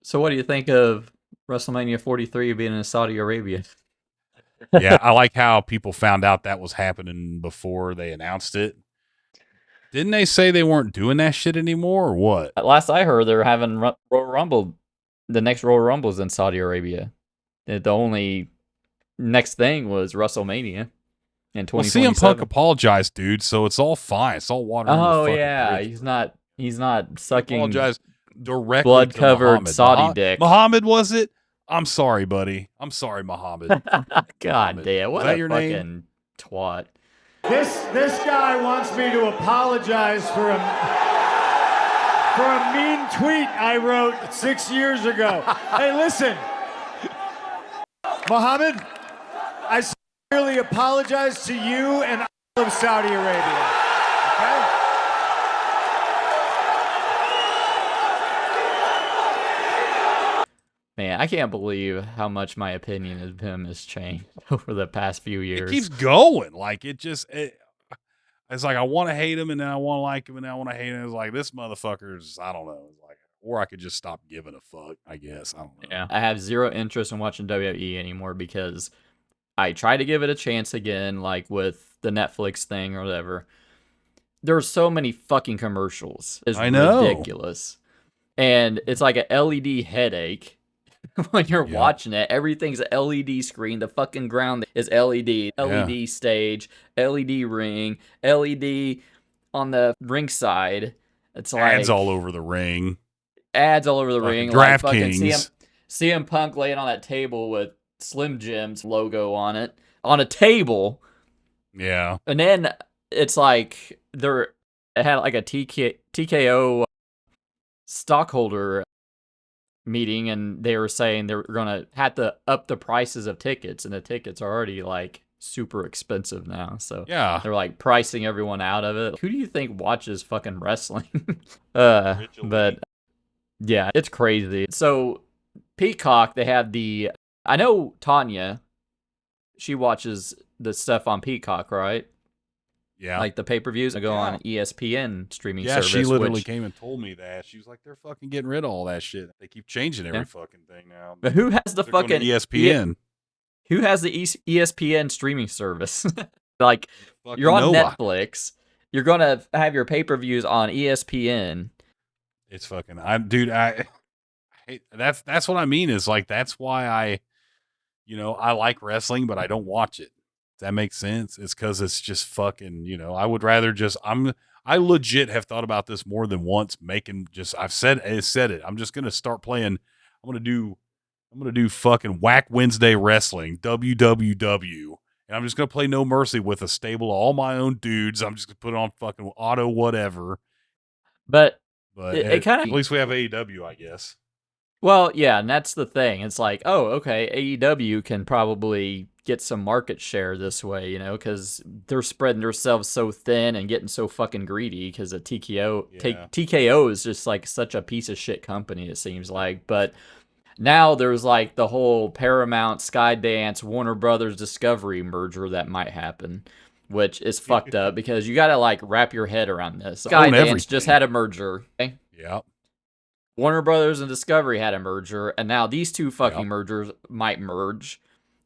So what do you think of WrestleMania 43 being in Saudi Arabia? Yeah, I like how people found out that was happening before they announced it. Didn't they say they weren't doing that shit anymore or what? Last I heard, they're having Royal Rumble. The next Royal Rumble's in Saudi Arabia. The only next thing was WrestleMania in Well, CM Punk 2027. apologized, dude, so it's all fine. It's all water under the Oh fucking yeah, bridge, he's bro. not he's not He sucking apologized directly to blood-covered Muhammad. Saudi dick. Muhammad, was it? I'm sorry, buddy. I'm sorry, Muhammad. God Muhammad. damn, Was what that a your name? fucking twat. This guy wants me to apologize for a mean tweet I wrote 6 years ago. Hey, listen, Mohammed, I sincerely apologize to you and all of Saudi Arabia. Okay? Man, I can't believe how much my opinion of him has changed over the past few It years. keeps going. Like, it's like I want to hate him and then I want to like him and then I want to hate him. It's like, this motherfucker's, I don't know. It's like, or I could just stop giving a fuck, I guess. I don't know. Yeah, I have zero interest in watching WWE anymore because I try to give it a chance again, like with the Netflix thing or whatever. There's so many fucking commercials. It's I know. ridiculous. And it's like an LED headache when you're Yeah. watching it. Everything's an LED screen. The fucking ground is LED. LED stage, LED ring, LED on the ring side. It's like Ads all over the ring. ads all over the Fucking ring. Like fucking DraftKings. CM Punk laying on that table with Slim Jim's logo on it on a table, Yeah. and then it's like it had like a TKO stockholder meeting, and they were saying they were gonna have to up the prices of tickets, and the tickets are already like super expensive now. So Yeah. they're like pricing everyone out of it. Who do you think watches fucking wrestling? But yeah, it's crazy. So Peacock, they have I know Tanya, she watches the stuff on Peacock, right? Yeah. Like the pay-per-views go on ESPN streaming service. She literally which, came and told me that. She was like, they're fucking getting rid of all that shit. They keep changing every Yeah. fucking thing now. But who has the They're going to fucking ESPN? Who has the ESPN streaming service? Like, Fucking you're on nobody. Netflix. You're gonna have your pay-per-views on ESPN. It's fucking. That's what I mean. Is like that's why I like wrestling, but I don't watch it. Does that make sense? It's because it's just fucking. I would rather just. I legit have thought about this more than once. I've said it. I'm just gonna start playing. I'm gonna do fucking Whack Wednesday Wrestling, WWW. And I'm just going to play No Mercy with a stable of all my own dudes. I'm just going to put it on fucking auto whatever. But But it kind at of, least we have AEW, I guess. well, yeah, and that's the thing. It's like, oh, okay, AEW can probably get some market share this way, because they're spreading themselves so thin and getting so fucking greedy because of TKO. Yeah. TKO is just like such a piece of shit company, it seems like. But now there's like the whole Paramount, Skydance, Warner Brothers Discovery merger that might happen, which is fucked up because you got to like wrap your head around this. Skydance just had a merger. Okay? Yeah. Warner Brothers and Discovery had a merger, and now these two fucking mergers might merge.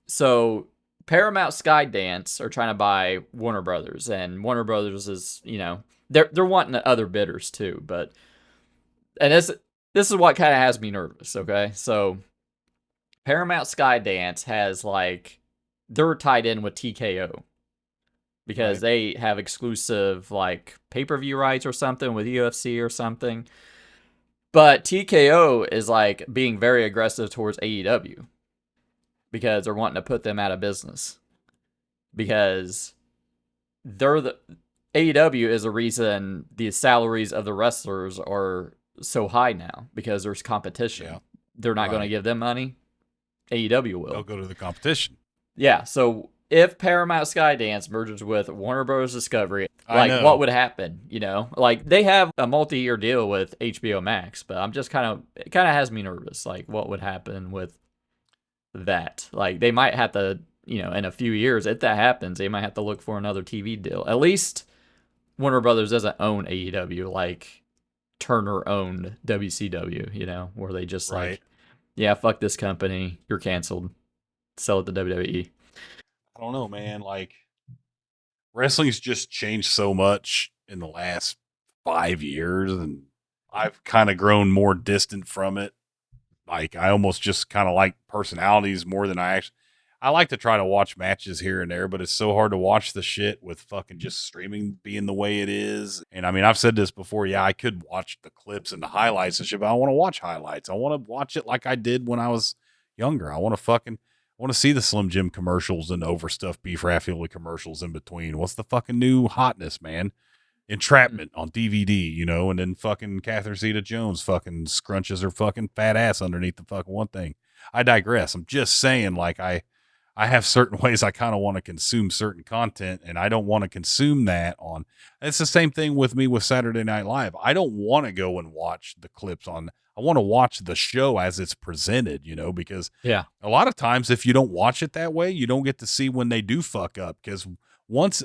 So Paramount, Skydance are trying to buy Warner Brothers, and Warner Brothers is, they're wanting other bidders too, and this is what kind of has me nervous, okay? So Paramount Skydance has they're tied in with TKO because they have exclusive pay-per-view rights or something with UFC or something. But TKO is being very aggressive towards AEW because they're wanting to put them out of business because AEW is the reason the salaries of the wrestlers are so high now because there's competition. Yeah. They're not going to give them money. AEW will. They'll go to the competition. Yeah. So if Paramount Skydance merges with Warner Bros. Discovery, what would happen? They have a multi-year deal with HBO Max, but I'm just it kind of has me nervous. What would happen with that? They might have to, in a few years, if that happens, they might have to look for another TV deal. At least Warner Brothers doesn't own AEW like Turner owned WCW, where they just Right. yeah, fuck this company, you're canceled, sell it to WWE. I don't know, man. Like, wrestling's just changed so much in the last 5 years, and I've kind of grown more distant from it. Like, I almost just kind of like personalities more than I like to try to watch matches here and there, but it's so hard to watch the shit with fucking just streaming being the way it is. And I mean, I've said this before. Yeah, I could watch the clips and the highlights and shit, but I want to watch highlights. I want to watch it like I did when I was younger. I want to see the Slim Jim commercials and overstuffed beef ravioli commercials in between. What's the fucking new hotness, man? Entrapment on DVD, and then fucking Catherine Zeta-Jones fucking scrunches her fucking fat ass underneath the fucking one thing. I digress. I'm just saying, like, I have certain ways I kind of want to consume certain content, and I don't want to consume that on. It's the same thing with me with Saturday Night Live. I don't want to go and watch the clips on. I want to watch the show as it's presented, because Yeah. a lot of times if you don't watch it that way, you don't get to see when they do fuck up. Because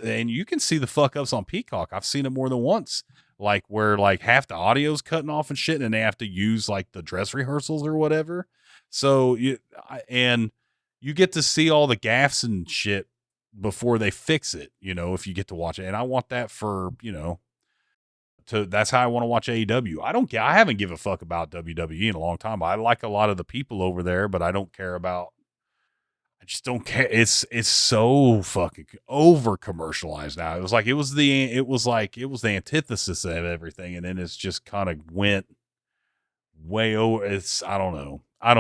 and you can see the fuck ups on Peacock. I've seen it more than once, like where like half the audio's cutting off and shit, and they have to use like the dress rehearsals or whatever. So you get to see all the gaffes and shit before they fix it, if you get to watch it. And I want that for, that's how I want to watch AEW. I haven't give a fuck about WWE in a long time. I like a lot of the people over there, but I just don't care. It's so fucking over commercialized now. It was the antithesis of everything. And then it's just kind of went way over. I don't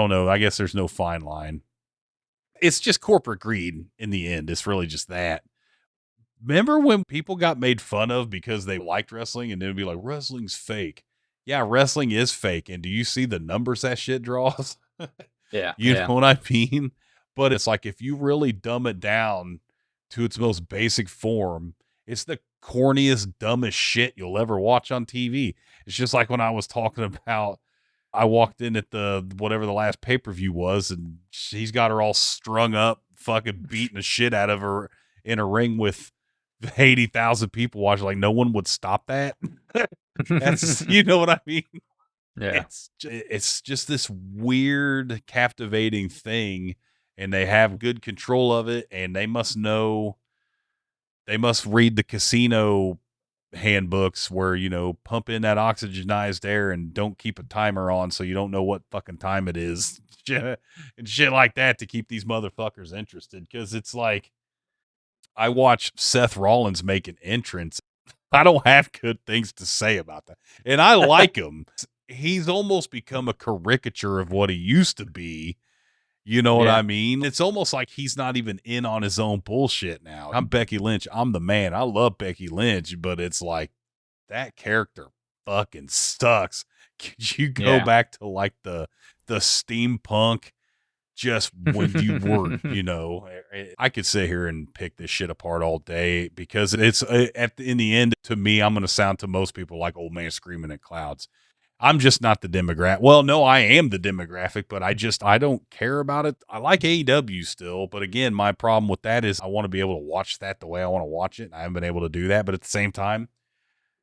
know. I guess there's no fine line. It's just corporate greed in the end. It's really just that. Remember when people got made fun of because they liked wrestling and they'd be like, wrestling's fake. Yeah, wrestling is fake. And do you see the numbers that shit draws? Yeah. You know what I mean? But it's like, if you really dumb it down to its most basic form, it's the corniest, dumbest shit you'll ever watch on TV. It's just like when I was talking about, I walked in at whatever the last pay-per-view was, and he's got her all strung up, fucking beating the shit out of her in a ring with 80,000 people watching. Like, no one would stop that. That's, you know what I mean? Yeah. It's just this weird, captivating thing, and they have good control of it, and they must read the casino handbooks where, pump in that oxygenized air and don't keep a timer on so you don't know what fucking time it is and shit like that to keep these motherfuckers interested. Because it's like, I watch Seth Rollins make an entrance. I don't have good things to say about that. And I like him. He's almost become a caricature of what he used to be. You know what I mean? It's almost like he's not even in on his own bullshit now. I'm Becky Lynch. I'm the man. I love Becky Lynch, but it's like, that character fucking sucks. Could you go back to like the steampunk, just when you were, I could sit here and pick this shit apart all day, because it's in the end, to me, I'm going to sound to most people like old man screaming at clouds. I'm just not the demographic. Well, no, I am the demographic, but I don't care about it. I like AEW still, but again, my problem with that is I want to be able to watch that the way I want to watch it. And I haven't been able to do that, but at the same time,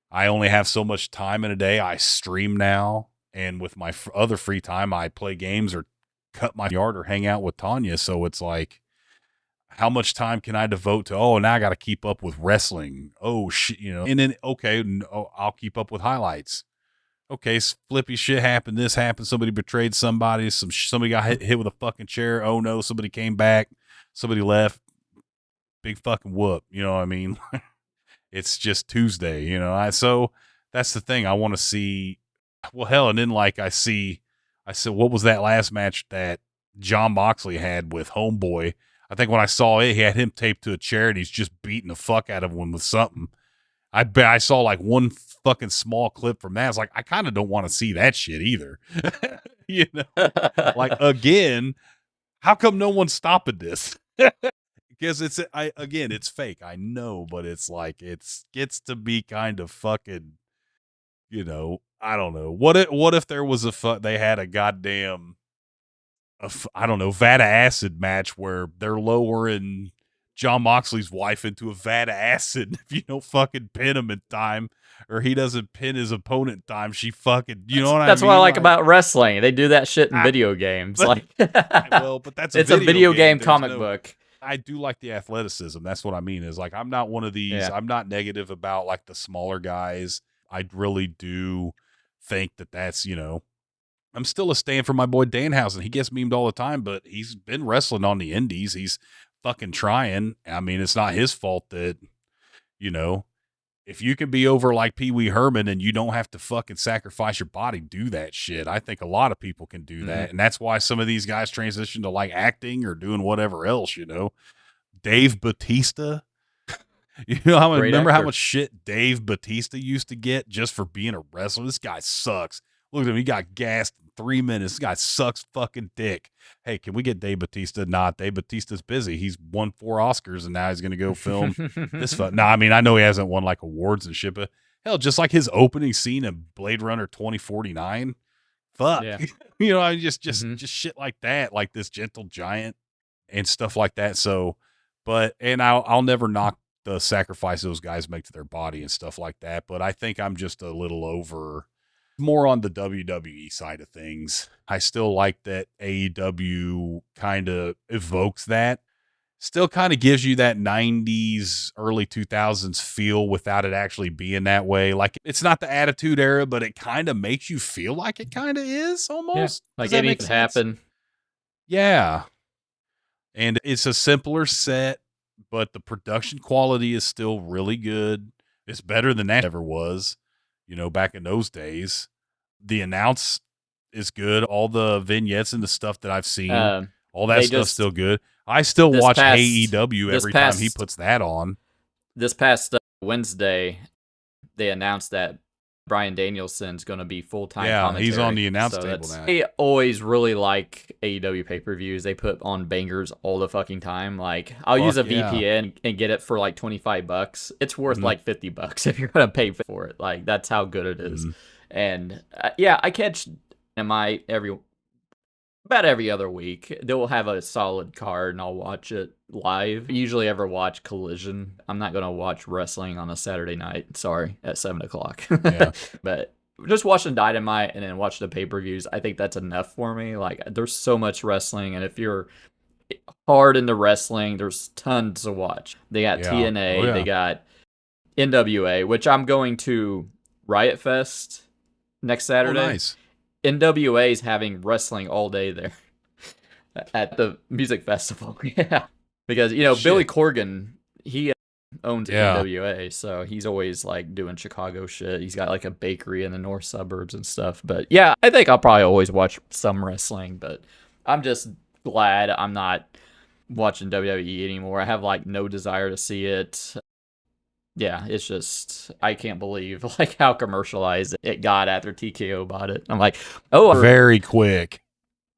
I only have so much time in a day. I stream now, and with my other free time, I play games or cut my yard or hang out with Tanya. So it's like, how much time can I devote to, now I got to keep up with wrestling. Oh shit, and then, okay, I'll keep up with highlights. Okay, flippy shit happened. This happened. Somebody betrayed somebody. Somebody got hit with a fucking chair. Oh no, somebody came back. Somebody left. Big fucking whoop. You know what I mean? It's just Tuesday, so that's the thing. I want to see, well, hell, and then like I said, what was that last match that John Moxley had with Homeboy? I think when I saw it, he had him taped to a chair and he's just beating the fuck out of him with something. I bet I saw like one fucking small clip from that. I was like, I kind of don't want to see that shit either. Like, again, how come no one's stopping this? Because it's fake. I know, but it's like, it gets to be kind of fucking, I don't know. What if there was they had a goddamn, I don't know, vat of acid match where they're lowering John Moxley's wife into a vat of acid if you don't fucking pin him in time. or he doesn't pin his opponent time, she fucking, you know what I That's mean? what I like about wrestling. They do that shit in I- video games. but- Like, well, but that's it's a video game There's comic no- book. I do like the athleticism. That's what I mean. Is like I'm not one of these. Yeah. I'm not negative about like the smaller guys. I really do think that that's I'm still a stand for my boy Danhausen. He gets memed all the time, but he's been wrestling on the indies. He's fucking trying. I mean, it's not his fault that if you can be over like Pee Wee Herman and you don't have to fucking sacrifice your body, do that shit. I think a lot of people can do that. And that's why some of these guys transition to like acting or doing whatever else, Dave Bautista. Remember how much shit Dave Bautista used to get just for being a wrestler? This guy sucks. Look at him. He got gassed in 3 minutes. This guy sucks fucking dick. Hey, can we get Dave Bautista? Nah, Dave Bautista's busy. He's won 4 Oscars and now he's going to go film this. I mean, I know he hasn't won like awards and shit, but hell, just like his opening scene in Blade Runner 2049. Fuck. Yeah. I just shit like that, like this gentle giant and stuff like that. So, and I'll never knock the sacrifice those guys make to their body and stuff like that. But I think I'm just a little more on the WWE side of things. I still like that AEW kind of evokes that. Still kind of gives you that 90s, early 2000s feel without it actually being that way. Like, it's not the Attitude Era, but it kind of makes you feel like it kind of is almost. Yeah, like anything can happen. Yeah. And it's a simpler set, but the production quality is still really good. It's better than that ever was, back in those days. The announce is good. All the vignettes and the stuff that I've seen, all that stuff's still good. I still watch AEW every time he puts that on. This past Wednesday, they announced that Bryan Danielson's going to be full-time commentary. He's on the announce table now. I always really like AEW pay-per-views. They put on bangers all the fucking time. Like, I'll use a VPN and get it for like $25. It's worth like $50 if you're going to pay for it. Like, that's how good it is. And I catch about every other week. They'll have a solid card and I'll watch it live. I usually ever watch Collision. I'm not going to watch wrestling on a Saturday night. Sorry, at 7:00. Yeah. But just watching Dynamite and then watch the pay-per-views, I think that's enough for me. Like, there's so much wrestling, and if you're hard into wrestling, there's tons to watch. They got TNA, they got NWA, which I'm going to Riot Fest next Saturday. Oh, nice. NWA is having wrestling all day there at the music festival. Yeah. Because, Billy Corgan, he owns NWA, so he's always like doing Chicago shit. He's got like a bakery in the north suburbs and stuff. But yeah, I think I'll probably always watch some wrestling, but I'm just glad I'm not watching WWE anymore. I have like no desire to see it. Yeah, it's just, I can't believe like how commercialized it got after TKO bought it. I'm like, very quick.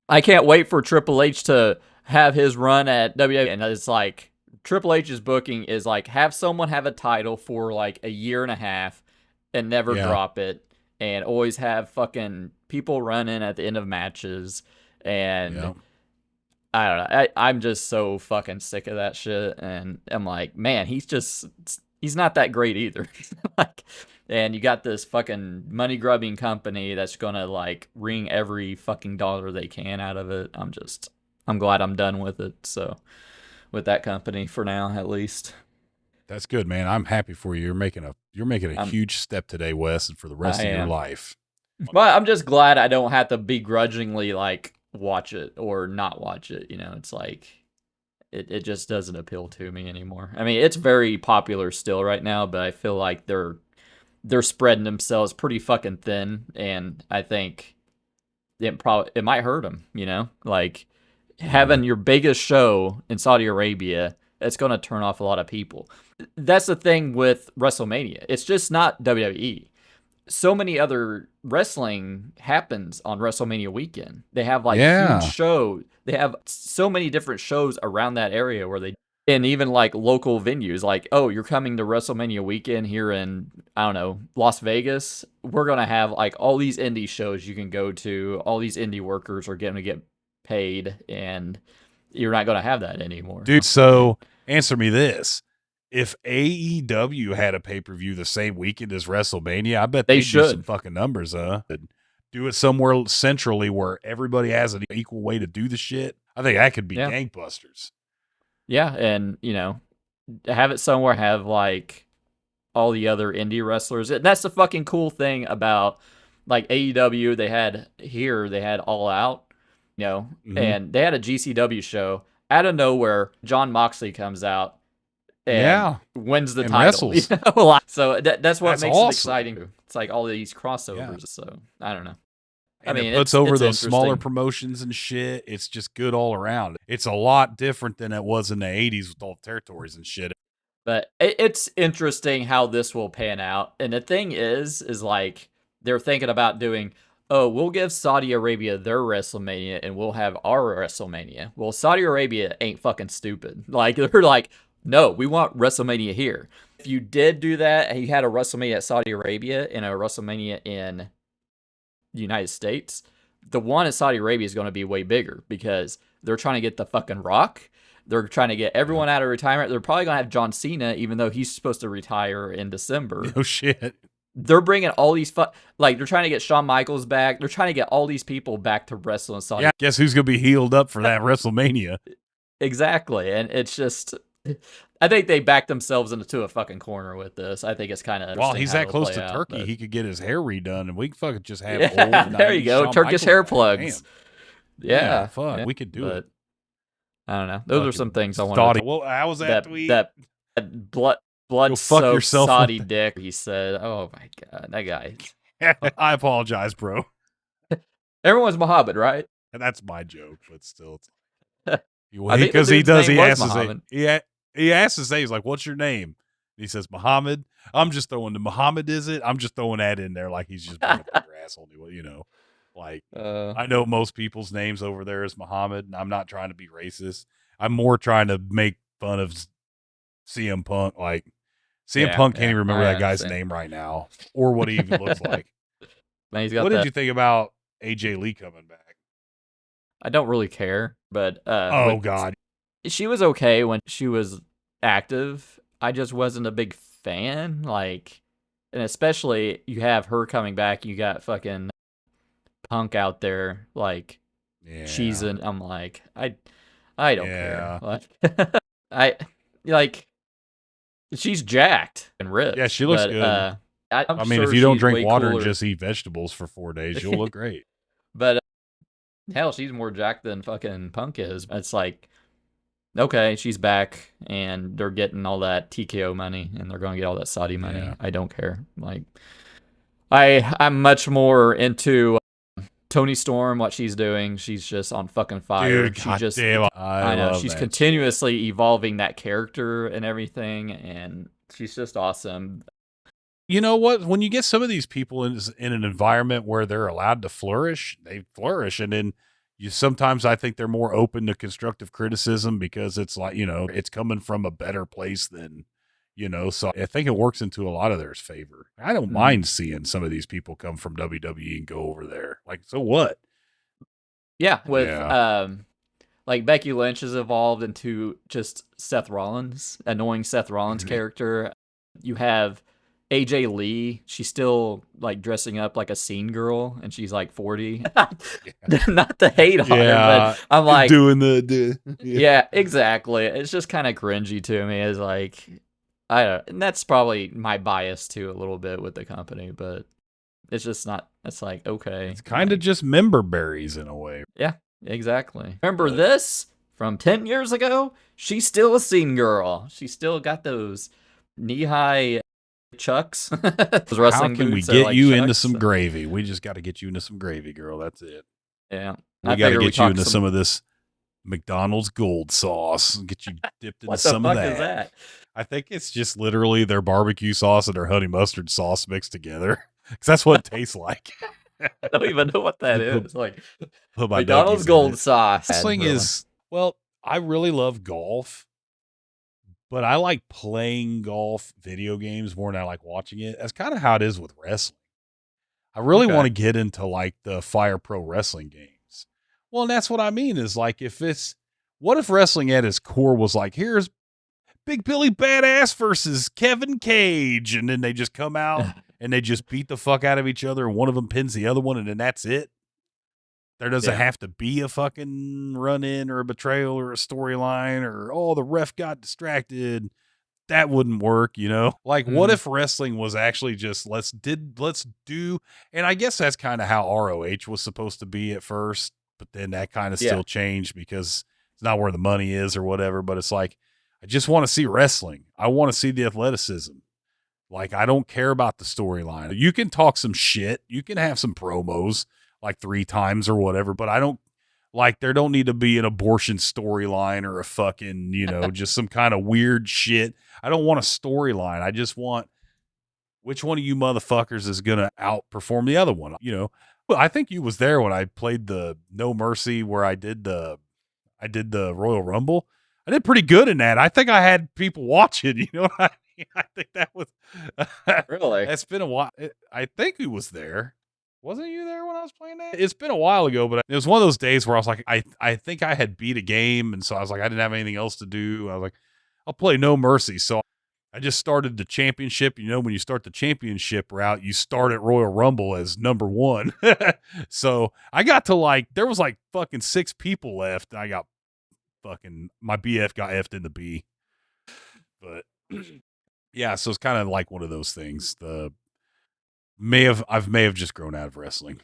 I can't wait for Triple H to have his run at WWE. And it's like, Triple H's booking is like, have someone have a title for like a year and a half and never drop it. And always have fucking people running at the end of matches. And I don't know. I'm just so fucking sick of that shit. And I'm like, man, he's not that great either. And you got this fucking money grubbing company that's gonna like wring every fucking dollar they can out of it. I'm glad I'm done with it. So with that company for now, at least. That's good, man. I'm happy for you. You're making a huge step today, Wes, and for the rest of your life. Well, I'm just glad I don't have to begrudgingly like watch it or not watch it. It's like, it just doesn't appeal to me anymore. I mean, it's very popular still right now, but I feel like they're spreading themselves pretty fucking thin, and I think it might hurt them, like having your biggest show in Saudi Arabia, it's going to turn off a lot of people. That's the thing with WrestleMania. It's just not WWE. So many other wrestling happens on WrestleMania weekend. They have like huge shows. They have so many different shows around that area and even like local venues, like, oh, you're coming to WrestleMania weekend here in, I don't know, Las Vegas. We're going to have like all these indie shows you can go to. All these indie workers are going to get paid, and you're not going to have that anymore. Dude, so answer me this. if AEW had a pay-per-view the same weekend as WrestleMania, I bet They they'd do some should. fucking numbers, do it somewhere centrally where everybody has an equal way to do the shit. I think that could be gangbusters. Yeah, and have it somewhere, have like all the other indie wrestlers. That's the fucking cool thing about like AEW. They had All Out, and they had a GCW show. Out of nowhere, John Moxley comes out and wins the title. Wrestles. So that's what makes it exciting. It's like all these crossovers. So I don't know. And it puts over those smaller promotions and shit. It's just good all around. It's a lot different than it was in the 80s with all the territories and shit. But it's interesting how this will pan out. And the thing is like they're thinking about doing, we'll give Saudi Arabia their WrestleMania and we'll have our WrestleMania. Well, Saudi Arabia ain't fucking stupid. Like, they're like, no, we want WrestleMania here. If you did do that and you had a WrestleMania at Saudi Arabia and a WrestleMania in the United States, the one in Saudi Arabia is going to be way bigger because they're trying to get the fucking Rock. They're trying to get everyone out of retirement. They're probably going to have John Cena, even though he's supposed to retire in December. Oh, shit. They're bringing all these they're trying to get Shawn Michaels back. They're trying to get all these people back to wrestle in Saudi. Yeah, guess who's going to be healed up for that WrestleMania? Exactly. And it's just, I think they backed themselves into a fucking corner with this. I think it's kind of Well, he's that close to Turkey. He could get his hair redone, and we can fucking just have old there you go, Shawn Turkish Michaels hair back. plugs. Damn. Yeah, fuck, we could do it. I don't know. Those are some things I wanted Saudi. to Well, how was that tweet? That blood soaked Saudi dick. He said, "Oh my god, that guy." I apologize, bro. Everyone's Muhammad, right? And that's my joke, but still, because he does. He asks to say, he asks to say, he's like, "What's your name?" And he says, "Muhammad." I'm just throwing the Muhammad. Is it? I'm just throwing that in there, like he's just being a asshole. Like, I know most people's names over there is Muhammad, and I'm not trying to be racist. I'm more trying to make fun of CM Punk. Like, CM Punk can't even remember that guy's name right now, or what he even looks like. Man, what did you think about AJ Lee coming back? I don't really care, but God, she was okay when she was active. I just wasn't a big fan. Like, and especially you have her coming back. You got fucking Punk out there, like cheesing. I'm like, I don't care. Like, she's jacked and ripped. Yeah, she looks good. I mean, if you don't drink water and just eat vegetables for 4 days, you'll look great. But hell, she's more jacked than fucking Punk is. It's like, okay, she's back, and they're getting all that TKO money, and they're going to get all that Saudi money. Yeah. I don't care. Like, I'm much more into Toni Storm, what she's doing. She's just on fucking fire. Dude, I know. She's continuously evolving that character and everything, and she's just awesome. You know what? When you get some of these people in an environment where they're allowed to flourish, they flourish. And then sometimes I think they're more open to constructive criticism because it's like, it's coming from a better place than, so I think it works into a lot of theirs favor. I don't mind seeing some of these people come from WWE and go over there. Like, so what? Yeah. Like Becky Lynch has evolved into just Seth Rollins, annoying Seth Rollins character. You have AJ Lee, she's still like dressing up like a scene girl, and she's like 40. Not to hate on her, but I'm like doing the yeah, exactly. It's just kind of cringy to me. It's like, I don't, and that's probably my bias too a little bit with the company, but it's just not. It's like, okay, it's kind of just member berries in a way. Yeah, exactly. Remember this from 10 years ago? She's still a scene girl. She's still got those knee-high Chucks. How can we get you into some gravy? We just got to get you into some gravy, girl. That's it. Yeah. We got to get you into some of this McDonald's gold sauce. Get you dipped into some of that. What the fuck is that? I think it's just literally their barbecue sauce and their honey mustard sauce mixed together. Because that's what it tastes like. I don't even know what that is. Like McDonald's gold sauce. Wrestling is, well, I really love golf. But I like playing golf video games more than I like watching it. That's kind of how it is with wrestling. I really want to get into like the Fire Pro Wrestling games. Well, and that's what I mean is like, what if wrestling at its core was like, Big Billy Badass versus Kevin Cage. And then they just come out and they just beat the fuck out of each other. And one of them pins the other one. And then that's it. There doesn't have to be a fucking run-in or a betrayal or a storyline or, oh, the ref got distracted. That wouldn't work, you know? Like, what if wrestling was actually just, let's do, and I guess that's kind of how ROH was supposed to be at first, but then that kind of still changed because it's not where the money is or whatever, but it's like, I just want to see wrestling. I want to see the athleticism. Like, I don't care about the storyline. You can talk some shit. You can have some promos like 3 times or whatever, but I don't like, there don't need to be an abortion storyline or a fucking, you know, just some kind of weird shit. I don't want a storyline. I just want which one of you motherfuckers is going to outperform the other one, you know? Well, I think you was there when I played the No Mercy where I did the Royal Rumble. I did pretty good in that. I think I had people watching, you know what I mean? I think that was Really? That's been a while. I think he was there. Wasn't you there when I was playing that? It's been a while ago, but it was one of those days where I was like, I think I had beat a game. And so I was like, I didn't have anything else to do. I was like, I'll play No Mercy. So I just started the championship. You know, when you start the championship route, you start at Royal Rumble as number 1. So I got to like, there was like fucking 6 people left. And I got fucking, my BF got F'd in the B. But yeah, so it's kind of like one of those things. I may have just grown out of wrestling.